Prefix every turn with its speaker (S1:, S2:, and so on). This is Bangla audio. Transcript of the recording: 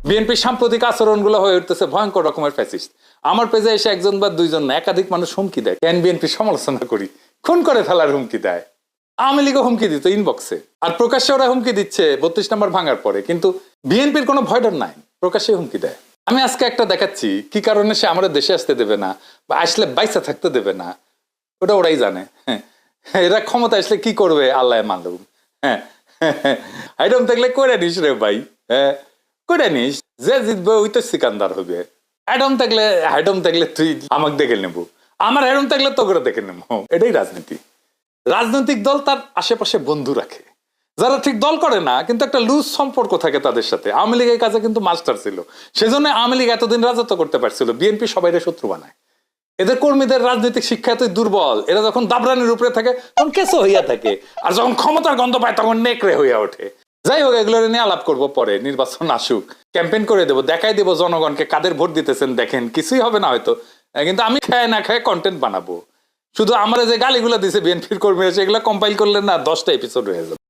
S1: বিএনপির সাম্প্রতিক আচরণগুলো হয়ে উঠতেছে ভয়ঙ্কর রকমের ফ্যাসিস্ট। আমার পেজে এসে একজন বা দুইজন না, একাধিক মানুষ হুমকি দেয়, কেন বিএনপির সমালোচনা করি, খুন করে ফেলার হুমকি দেয়। আওয়ামী লীগও হুমকি দিত ইনবক্সে, আর প্রকাশ্যে ওরা হুমকি দিচ্ছে 32 নম্বর ভাঙার পরে, কিন্তু বিএনপির কোনো ভয় ডর নাই, প্রকাশ্যে হুমকি দেয়। আমি আজকে একটা দেখাচ্ছি কি কারণে সে আমাদের দেশে আসতে দেবে না বা আসলে বাইসা থাকতে দেবে না, ওটা ওরাই জানে। এরা ক্ষমতা আসলে কি করবে আল্লাহ মালুম। আইডম থাকলে করে নিস রে ভাই, হ্যাঁ করে নিস, যে জিতবে ওই তো সিকান্দার হবে। হাইডম থাকলে তুই আমাকে দেখে নেবো, আমার হেডম থাকলে তো করে দেখে নেবো। এটাই রাজনীতি। রাজনৈতিক দল তার আশেপাশে বন্ধু রাখে, যারা ঠিক দল করে না কিন্তু একটা লুজ সম্পর্ক থাকে তাদের সাথে। আওয়ামী লীগের কাছে কিন্তু মাস্টার ছিল, সেজন্য আওয়ামী লীগ এতদিন রাজত্ব করতে পারছিল। বিএনপি সবাইরে শত্রু বানায়, এদের কর্মীদের রাজনৈতিক শিক্ষা এতই দুর্বল, এরা যখন দাবরানির উপরে থাকে তখন কেসো হইয়া থাকে, আর যখন ক্ষমতার গন্ধ পায় তখন নেকড়ে হইয়া ওঠে। যাই হোক, এগুলো নিয়ে আলাপ করবো পরে, নির্বাচন আসুক, ক্যাম্পেইন করে দেবো, দেখাই দেবো জনগণকে কাদের ভোট দিতেছেন, দেখেন কিছুই হবে না হয়তো, কিন্তু আমি খায় না খায় কন্টেন্ট বানাবো। শুধু আমরা যে গালিগুলো দিছে বিএনপির কর্মীরা, সেগুলো কম্পাইল করলে না 10টা এপিসোড হয়ে যাবে।